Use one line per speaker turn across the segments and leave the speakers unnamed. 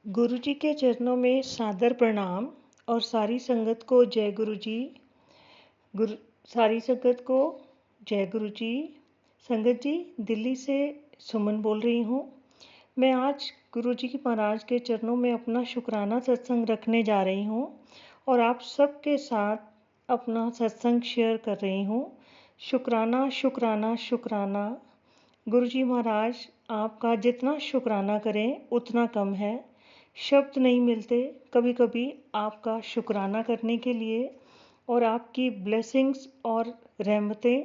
गुरु जी के चरणों में सादर प्रणाम और सारी संगत को जय गुरु जी। गुरु सारी संगत को जय गुरु जी। संगत जी, दिल्ली से सुमन बोल रही हूँ। मैं आज गुरु जी महाराज के चरणों में अपना शुक्राना सत्संग रखने जा रही हूँ और आप सबके साथ अपना सत्संग शेयर कर रही हूँ। शुक्राना शुक्राना शुक्राना। गुरु जी महाराज, आपका जितना शुक्राना करें उतना कम है। शब्द नहीं मिलते कभी कभी आपका शुक्राना करने के लिए, और आपकी ब्लेसिंग्स और रहमतें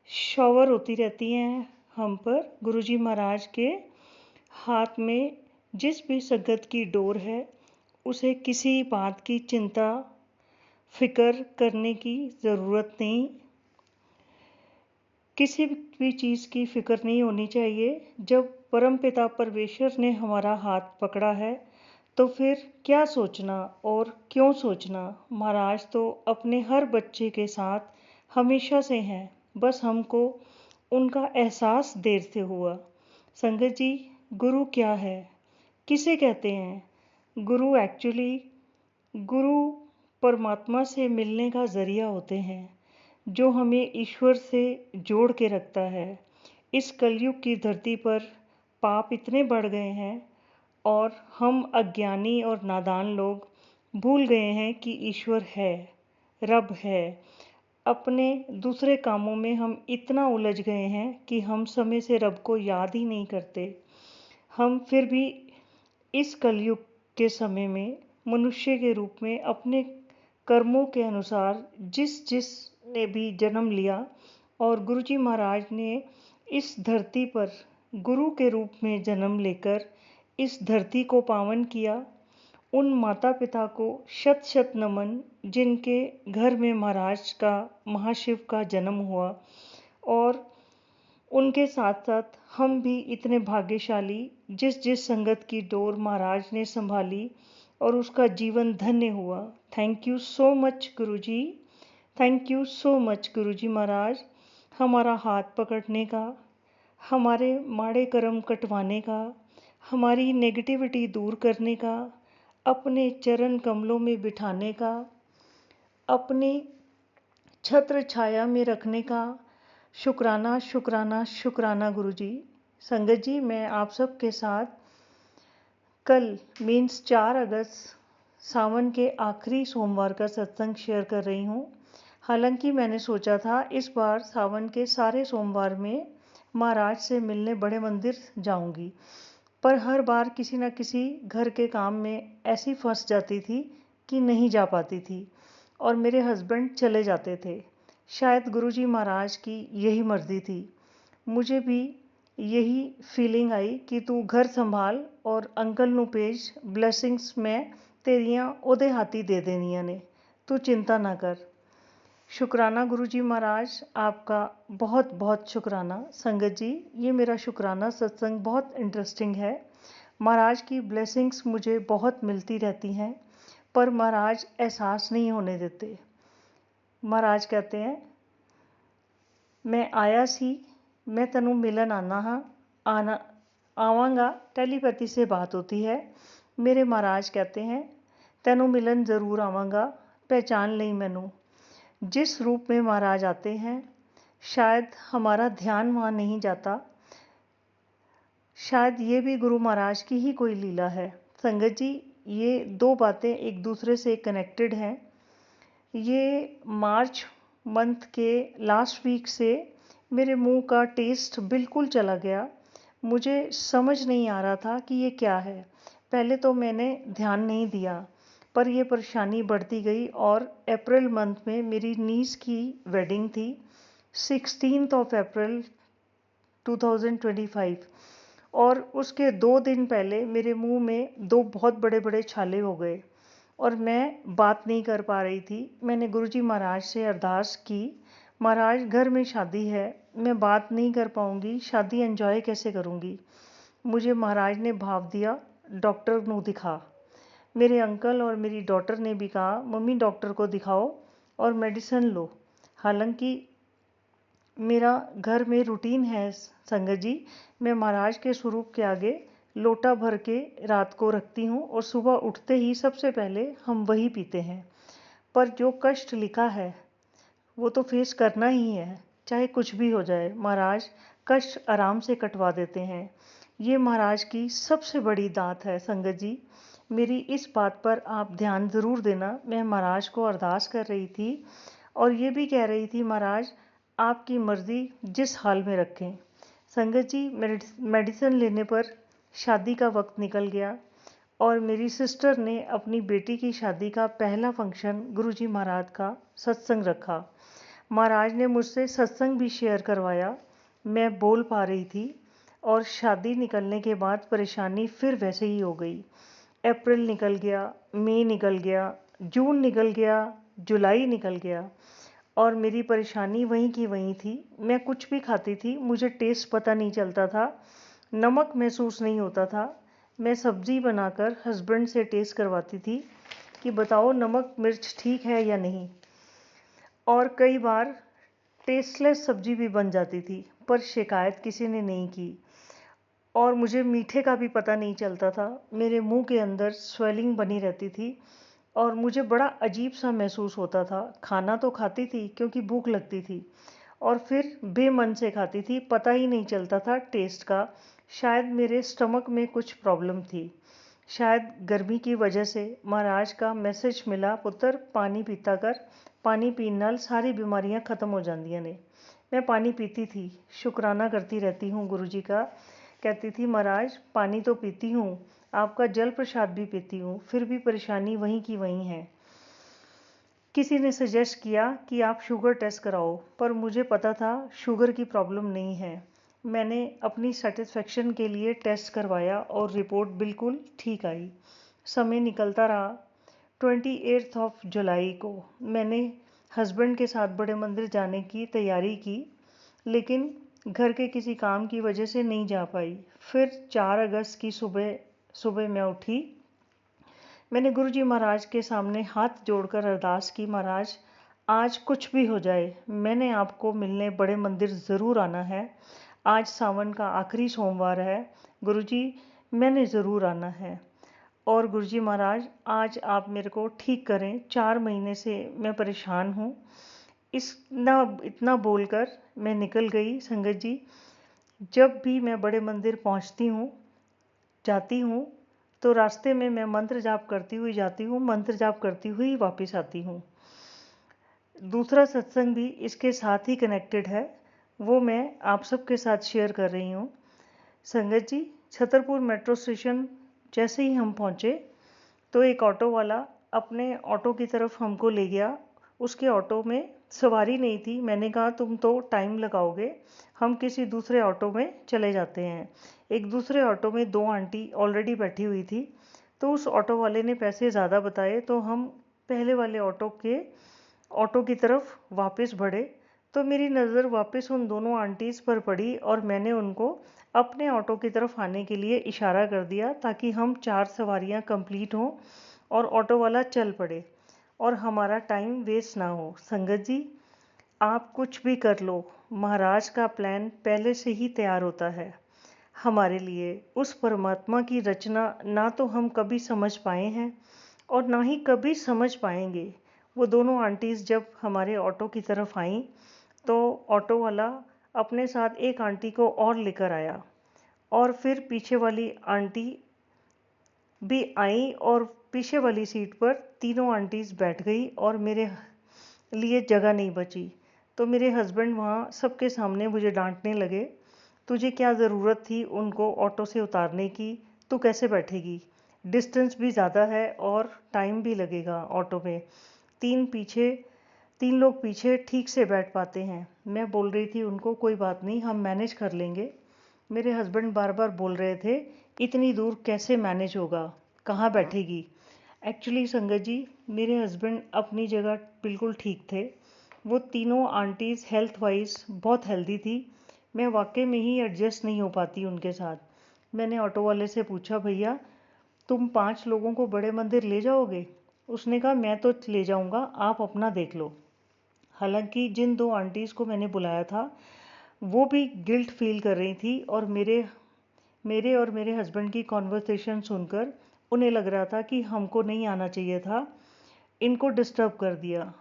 शॉवर होती रहती हैं हम पर। गुरु जी महाराज के हाथ में जिस भी संगत की डोर है, उसे किसी बात की चिंता फिक्र करने की ज़रूरत नहीं। किसी भी चीज़ की फिक्र नहीं होनी चाहिए। जब परमपिता परमेश्वर ने हमारा हाथ पकड़ा है तो फिर क्या सोचना और क्यों सोचना। महाराज तो अपने हर बच्चे के साथ हमेशा से हैं, बस हमको उनका एहसास देर से हुआ। संगत जी, गुरु क्या है, किसे कहते हैं? गुरु गुरु परमात्मा से मिलने का ज़रिया होते हैं, जो हमें ईश्वर से जोड़ के रखता है। इस कलयुग की धरती पर पाप इतने बढ़ गए हैं और हम अज्ञानी और नादान लोग भूल गए हैं कि ईश्वर है, रब है। अपने दूसरे कामों में हम इतना उलझ गए हैं कि हम समय से रब को याद ही नहीं करते। हम फिर भी इस कलयुग के समय में मनुष्य के रूप में अपने कर्मों के अनुसार जिस ने भी जन्म लिया, और गुरु जी महाराज ने इस धरती पर गुरु के रूप में जन्म लेकर इस धरती को पावन किया। उन माता पिता को शत शत नमन, जिनके घर में महाराज का महाशिव का जन्म हुआ। और उनके साथ साथ हम भी इतने भाग्यशाली, जिस संगत की डोर महाराज ने संभाली और उसका जीवन धन्य हुआ। Thank you so much Guru ji. Thank you so much गुरु जी महाराज, हमारा हाथ पकड़ने का, हमारे माड़े कर्म कटवाने का, हमारी नेगेटिविटी दूर करने का, अपने चरण कमलों में बिठाने का, अपने छत्र छाया में रखने का। शुक्राना शुक्राना शुक्राना गुरु जी। संगत जी, मैं आप सब के साथ कल मीन्स 4 अगस्त सावन के आखिरी सोमवार का सत्संग शेयर कर रही हूँ। हालांकि मैंने सोचा था इस बार सावन के सारे सोमवार में महाराज से मिलने बड़े मंदिर जाऊंगी, पर हर बार किसी न किसी घर के काम में ऐसी फंस जाती थी कि नहीं जा पाती थी और मेरे हस्बैंड चले जाते थे। शायद गुरुजी महाराज की यही मर्जी थी। मुझे भी यही फीलिंग आई कि तू घर संभाल और अंकल नू भेज, ब्लैसिंग्स मैं तेरियां ओदे हाथी दे देनियां ने, तू चिंता ना कर। शुक्राना गुरु जी महाराज, आपका बहुत बहुत शुक्राना। संगत जी, ये मेरा शुक्राना सत्संग बहुत इंटरेस्टिंग है। महाराज की ब्लेसिंग्स मुझे बहुत मिलती रहती हैं, पर महाराज एहसास नहीं होने देते। महाराज कहते हैं, मैं आया सी, मैं तैनू मिलन आना हाँ, आना आवांगा। टेलीपैथी से बात होती है। मेरे महाराज कहते हैं, तैनू मिलन ज़रूर आवांगा, पहचान लई मैनू। जिस रूप में महाराज आते हैं, शायद हमारा ध्यान वहाँ नहीं जाता। शायद ये भी गुरु महाराज की ही कोई लीला है। संगत जी, ये दो बातें एक दूसरे से कनेक्टेड हैं। ये मार्च मंथ के लास्ट वीक से मेरे मुंह का टेस्ट बिल्कुल चला गया। मुझे समझ नहीं आ रहा था कि ये क्या है। पहले तो मैंने ध्यान नहीं दिया, पर यह परेशानी बढ़ती गई और अप्रैल मंथ में मेरी नीस की वेडिंग थी, 16 अप्रैल 2025, और उसके 2 दिन पहले मेरे मुंह में 2 बहुत बड़े बड़े छाले हो गए और मैं बात नहीं कर पा रही थी। मैंने गुरुजी महाराज से अरदास की, महाराज घर में शादी है, मैं बात नहीं कर पाऊँगी, शादी एंजॉय कैसे करूँगी। मुझे महाराज ने भाव दिया, डॉक्टर को दिखा। मेरे अंकल और मेरी डॉटर ने भी कहा, मम्मी डॉक्टर को दिखाओ और मेडिसिन लो। हालांकि मेरा घर में रूटीन है संगत जी, मैं महाराज के स्वरूप के आगे लोटा भर के रात को रखती हूँ और सुबह उठते ही सबसे पहले हम वही पीते हैं। पर जो कष्ट लिखा है वो तो फेस करना ही है, चाहे कुछ भी हो जाए। महाराज कष्ट आराम से कटवा देते हैं। ये महाराज की सबसे बड़ी दात है संगत जी। मेरी इस बात पर आप ध्यान ज़रूर देना। मैं महाराज को अरदास कर रही थी और ये भी कह रही थी, महाराज आपकी मर्ज़ी जिस हाल में रखें। संगत जी, मेडिसिन लेने पर शादी का वक्त निकल गया और मेरी सिस्टर ने अपनी बेटी की शादी का पहला फंक्शन गुरुजी महाराज का सत्संग रखा। महाराज ने मुझसे सत्संग भी शेयर करवाया। मैं बोल पा रही थी और शादी निकलने के बाद परेशानी फिर वैसे ही हो गई। अप्रैल निकल गया, मई निकल गया, जून निकल गया, जुलाई निकल गया और मेरी परेशानी वहीं की वहीं थी। मैं कुछ भी खाती थी, मुझे टेस्ट पता नहीं चलता था, नमक महसूस नहीं होता था। मैं सब्ज़ी बनाकर हस्बैंड से टेस्ट करवाती थी कि बताओ नमक मिर्च ठीक है या नहीं, और कई बार टेस्टलेस सब्ज़ी भी बन जाती थी, पर शिकायत किसी ने नहीं की। और मुझे मीठे का भी पता नहीं चलता था। मेरे मुंह के अंदर स्वेलिंग बनी रहती थी और मुझे बड़ा अजीब सा महसूस होता था। खाना तो खाती थी क्योंकि भूख लगती थी और फिर बेमन से खाती थी, पता ही नहीं चलता था टेस्ट का। शायद मेरे स्टमक में कुछ प्रॉब्लम थी। शायद गर्मी की वजह से। महाराज का मैसेज मिला, पुत्र पानी पीता कर, पानी पीने नाल सारी बीमारियां ख़त्म हो जांदियां ने। मैं पानी पीती थी, शुक्राना करती रहती हूँ गुरुजी का। कहती थी, महाराज पानी तो पीती हूँ, आपका जल प्रसाद भी पीती हूँ, फिर भी परेशानी वहीं की वहीं है। किसी ने सजेस्ट किया कि आप शुगर टेस्ट कराओ, पर मुझे पता था शुगर की प्रॉब्लम नहीं है। मैंने अपनी सेटिस्फेक्शन के लिए टेस्ट करवाया और रिपोर्ट बिल्कुल ठीक आई। समय निकलता रहा। 28 जुलाई को मैंने हस्बैंड के साथ बड़े मंदिर जाने की तैयारी की, लेकिन घर के किसी काम की वजह से नहीं जा पाई। फिर 4 अगस्त की सुबह सुबह मैं उठी। मैंने गुरुजी महाराज के सामने हाथ जोड़कर अरदास की, महाराज आज कुछ भी हो जाए मैंने आपको मिलने बड़े मंदिर ज़रूर आना है। आज सावन का आखिरी सोमवार है, गुरुजी मैंने ज़रूर आना है। और गुरुजी महाराज आज आप मेरे को ठीक करें, 4 महीने से मैं परेशान हूँ। इतना बोलकर मैं निकल गई। संगत जी, जब भी मैं बड़े मंदिर पहुँचती हूँ, जाती हूँ, तो रास्ते में मैं मंत्र जाप करती हुई जाती हूँ, मंत्र जाप करती हुई वापस आती हूँ। दूसरा सत्संग भी इसके साथ ही कनेक्टेड है, वो मैं आप सबके साथ शेयर कर रही हूँ। संगत जी, छतरपुर मेट्रो स्टेशन जैसे ही हम पहुँचे तो एक ऑटो वाला अपने ऑटो की तरफ हमको ले गया। उसके ऑटो में सवारी नहीं थी। मैंने कहा, तुम तो टाइम लगाओगे, हम किसी दूसरे ऑटो में चले जाते हैं। एक दूसरे ऑटो में 2 आंटी ऑलरेडी बैठी हुई थी, तो उस ऑटो वाले ने पैसे ज़्यादा बताए, तो हम पहले वाले ऑटो की तरफ वापस बढ़े। तो मेरी नज़र वापस उन दोनों आंटीज़ पर पड़ी और मैंने उनको अपने ऑटो की तरफ आने के लिए इशारा कर दिया, ताकि हम 4 सवारियां कंप्लीट हों और ऑटो वाला चल पड़े और हमारा टाइम वेस्ट ना हो। संगत जी, आप कुछ भी कर लो, महाराज का प्लान पहले से ही तैयार होता है हमारे लिए। उस परमात्मा की रचना ना तो हम कभी समझ पाए हैं और ना ही कभी समझ पाएंगे। वो दोनों आंटीज़ जब हमारे ऑटो की तरफ आईं, तो ऑटो वाला अपने साथ एक आंटी को और लेकर आया और फिर पीछे वाली आंटी भी आई और पीछे वाली सीट पर तीनों आंटीज़ बैठ गई और मेरे लिए जगह नहीं बची। तो मेरे हस्बैंड वहाँ सबके सामने मुझे डांटने लगे, तुझे क्या ज़रूरत थी उनको ऑटो से उतारने की, तू कैसे बैठेगी, डिस्टेंस भी ज़्यादा है और टाइम भी लगेगा ऑटो में, तीन लोग पीछे ठीक से बैठ पाते हैं। मैं बोल रही थी उनको, कोई बात नहीं, हम मैनेज कर लेंगे। मेरे हस्बैंड बार बार बोल रहे थे, इतनी दूर कैसे मैनेज होगा, कहाँ बैठेगी। एक्चुअली संगत जी, मेरे हस्बैंड अपनी जगह बिल्कुल ठीक थे। वो तीनों आंटीज़ हेल्थ वाइज बहुत हेल्दी थी। मैं वाकई में ही एडजस्ट नहीं हो पाती उनके साथ। मैंने ऑटो वाले से पूछा, भैया तुम 5 लोगों को बड़े मंदिर ले जाओगे? उसने कहा, मैं तो ले जाऊंगा, आप अपना देख लो। हालांकि जिन 2 आंटीज़ को मैंने बुलाया था वो भी गिल्ट फील कर रही थी और मेरे और मेरे हस्बैंड की कॉन्वर्सेशन सुनकर उन्हें लग रहा था कि हमको नहीं आना चाहिए था, इनको डिस्टर्ब कर दिया।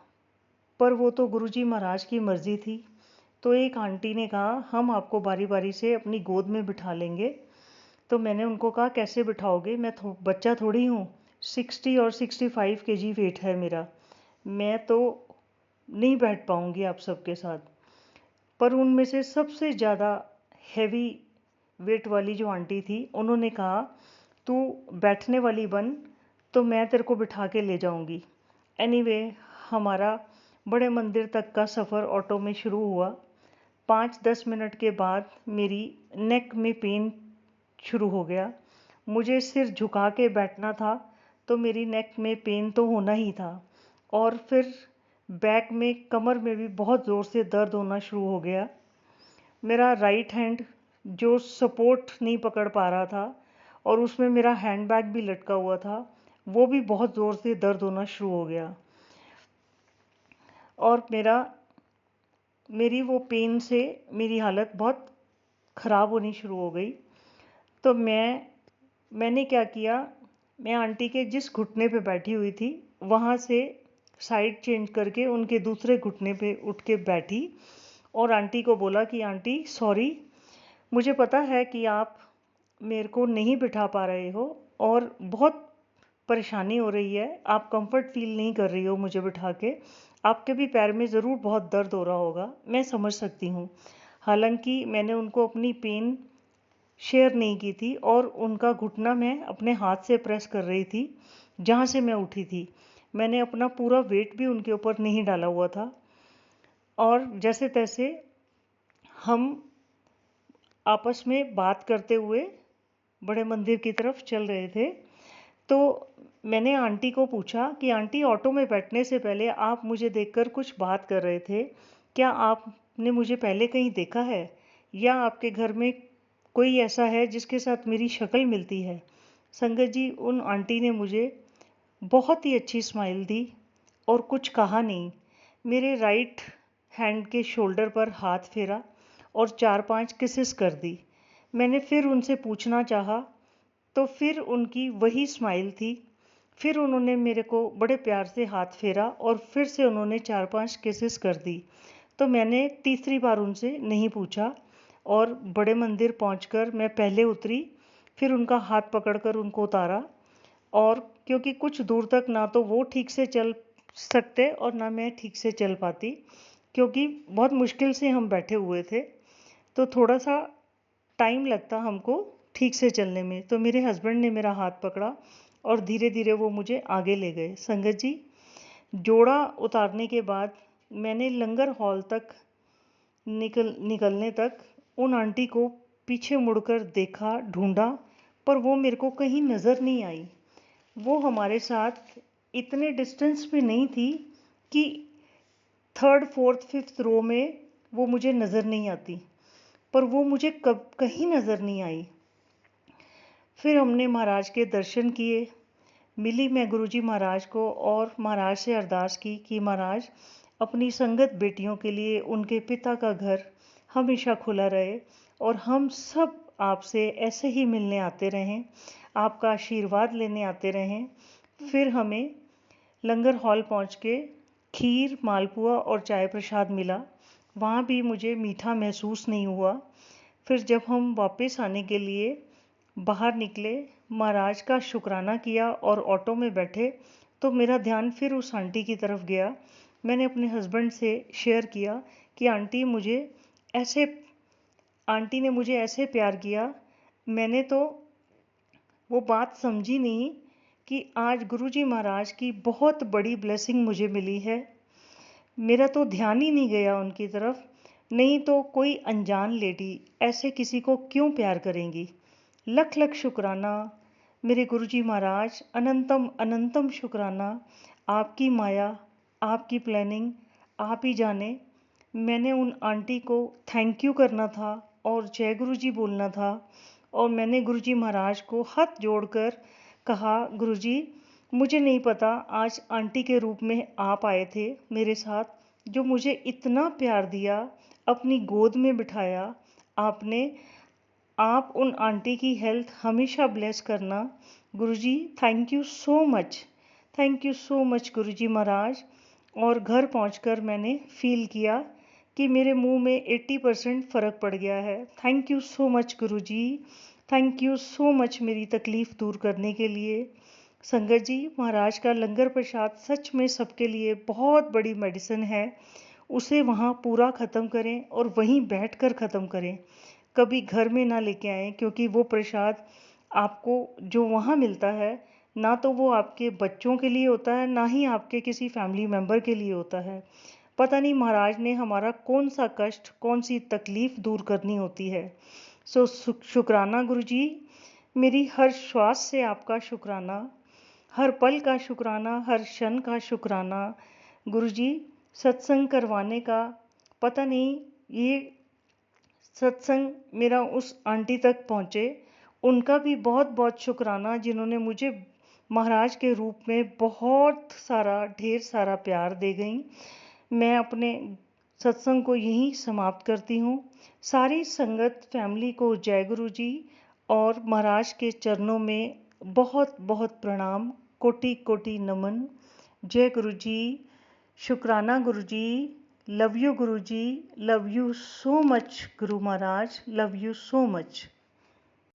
पर वो तो गुरुजी महाराज की मर्ज़ी थी। तो एक आंटी ने कहा, हम आपको बारी बारी से अपनी गोद में बिठा लेंगे। तो मैंने उनको कहा, कैसे बिठाओगे, मैं बच्चा थोड़ी हूँ। 60 और 65 kg वेट है मेरा, मैं तो नहीं बैठ पाऊँगी आप सबके साथ। पर उनमें से सबसे ज़्यादा हैवी वेट वाली जो आंटी थी, उन्होंने कहा, तू बैठने वाली बन, तो मैं तेरे को बिठा के ले जाऊंगी। एनीवे, हमारा बड़े मंदिर तक का सफ़र ऑटो में शुरू हुआ। 5-10 मिनट के बाद मेरी नेक में पेन शुरू हो गया। मुझे सिर झुका के बैठना था, तो मेरी नेक में पेन तो होना ही था। और फिर बैक में, कमर में भी बहुत ज़ोर से दर्द होना शुरू हो गया। मेरा राइट हैंड जो सपोर्ट नहीं पकड़ पा रहा था, और उसमें मेरा हैंड बैग भी लटका हुआ था, वो भी बहुत ज़ोर से दर्द होना शुरू हो गया। और मेरी वो पेन से मेरी हालत बहुत ख़राब होनी शुरू हो गई। तो मैंने क्या किया, मैं आंटी के जिस घुटने पे बैठी हुई थी, वहाँ से साइड चेंज करके उनके दूसरे घुटने पे उठ के बैठी और आंटी को बोला कि आंटी सॉरी, मुझे पता है कि आप मेरे को नहीं बिठा पा रहे हो और बहुत परेशानी हो रही है, आप कंफर्ट फील नहीं कर रही हो मुझे बिठा के, आपके भी पैर में ज़रूर बहुत दर्द हो रहा होगा, मैं समझ सकती हूँ। हालांकि मैंने उनको अपनी पेन शेयर नहीं की थी और उनका घुटना मैं अपने हाथ से प्रेस कर रही थी जहाँ से मैं उठी थी। मैंने अपना पूरा वेट भी उनके ऊपर नहीं डाला हुआ था। और जैसे तैसे हम आपस में बात करते हुए बड़े मंदिर की तरफ चल रहे थे। तो मैंने आंटी को पूछा कि आंटी, ऑटो में बैठने से पहले आप मुझे देखकर कुछ बात कर रहे थे, क्या आपने मुझे पहले कहीं देखा है, या आपके घर में कोई ऐसा है जिसके साथ मेरी शक्ल मिलती है? संगत जी, उन आंटी ने मुझे बहुत ही अच्छी स्माइल दी और कुछ कहा नहीं। मेरे राइट हैंड के शोल्डर पर हाथ फेरा और 4-5 किसेस कर दी। मैंने फिर उनसे पूछना चाहा, तो फिर उनकी वही स्माइल थी। फिर उन्होंने मेरे को बड़े प्यार से हाथ फेरा और फिर से उन्होंने 4-5 किसेस कर दी। तो मैंने तीसरी बार उनसे नहीं पूछा और बड़े मंदिर पहुंचकर मैं पहले उतरी, फिर उनका हाथ पकड़कर उनको उतारा। और क्योंकि कुछ दूर तक ना तो वो ठीक से चल सकते और ना मैं ठीक से चल पाती, क्योंकि बहुत मुश्किल से हम बैठे हुए थे, तो थोड़ा सा टाइम लगता हमको ठीक से चलने में। तो मेरे हस्बैंड ने मेरा हाथ पकड़ा और धीरे धीरे वो मुझे आगे ले गए। संगत जी, जोड़ा उतारने के बाद मैंने लंगर हॉल तक निकलने तक उन आंटी को पीछे मुड़कर देखा, ढूंढा, पर वो मेरे को कहीं नज़र नहीं आई। वो हमारे साथ इतने डिस्टेंस पे नहीं थी कि थर्ड, फोर्थ, फिफ्थ रो में वो मुझे नज़र नहीं आती, पर वो मुझे कब कहीं नज़र नहीं आई। फिर हमने महाराज के दर्शन किए। मिली मैं गुरुजी महाराज को और महाराज से अरदास की कि महाराज, अपनी संगत बेटियों के लिए उनके पिता का घर हमेशा खुला रहे और हम सब आपसे ऐसे ही मिलने आते रहें, आपका आशीर्वाद लेने आते रहें। फिर हमें लंगर हॉल पहुंच के खीर, मालपुआ और चाय प्रसाद मिला। वहाँ भी मुझे मीठा महसूस नहीं हुआ। फिर जब हम वापस आने के लिए बाहर निकले, महाराज का शुक्राना किया और ऑटो में बैठे, तो मेरा ध्यान फिर उस आंटी की तरफ गया। मैंने अपने हस्बैंड से शेयर किया कि ऐसे आंटी ने मुझे ऐसे प्यार किया, मैंने तो वो बात समझी नहीं कि आज गुरुजी महाराज की बहुत बड़ी ब्लेसिंग मुझे मिली है। मेरा तो ध्यान ही नहीं गया उनकी तरफ, नहीं तो कोई अनजान लेडी ऐसे किसी को क्यों प्यार करेंगी। लख लख शुक्राना मेरे गुरुजी महाराज, अनंतम अनंतम शुक्राना। आपकी माया, आपकी प्लानिंग, आप ही जाने। मैंने उन आंटी को थैंक यू करना था और जय गुरुजी बोलना था, और मैंने गुरुजी महाराज को हाथ जोड़कर कहा, गुरुजी, मुझे नहीं पता आज आंटी के रूप में आप आए थे मेरे साथ, जो मुझे इतना प्यार दिया, अपनी गोद में बिठाया आपने, आप उन आंटी की हेल्थ हमेशा ब्लेस करना Guruji. Thank you so much, thank you so much Guruji महाराज। और घर पहुंचकर मैंने फील किया कि मेरे मुंह में 80% फ़र्क पड़ गया है। Thank you so much Guruji, thank you so much मेरी तकलीफ़ दूर करने के लिए। संगत जी, महाराज का लंगर प्रसाद सच में सबके लिए बहुत बड़ी मेडिसिन है। उसे वहाँ पूरा ख़त्म करें और वहीं बैठकर ख़त्म करें, कभी घर में ना लेके आएँ, क्योंकि वो प्रसाद आपको जो वहाँ मिलता है ना तो वो आपके बच्चों के लिए होता है, ना ही आपके किसी फैमिली मेम्बर के लिए होता है। पता नहीं महाराज ने हमारा कौन सा कष्ट, कौन सी तकलीफ़ दूर करनी होती है। सो शुक्राना गुरुजी, मेरी हर श्वास से आपका शुक्राना, हर पल का शुक्राना, हर क्षण का शुक्राना गुरुजी। सत्संग करवाने का पता नहीं, ये सत्संग मेरा उस आंटी तक पहुँचे, उनका भी बहुत बहुत शुक्राना जिन्होंने मुझे महाराज के रूप में बहुत सारा, ढेर सारा प्यार दे गई। मैं अपने सत्संग को यहीं समाप्त करती हूँ। सारी संगत फैमिली को जय गुरु जी और महाराज के चरणों में बहुत बहुत प्रणाम, कोटि कोटि नमन। जय गुरु जी, शुक्राना गुरु जी, love you Guru ji, love you so much Guru Maharaj, love you so much.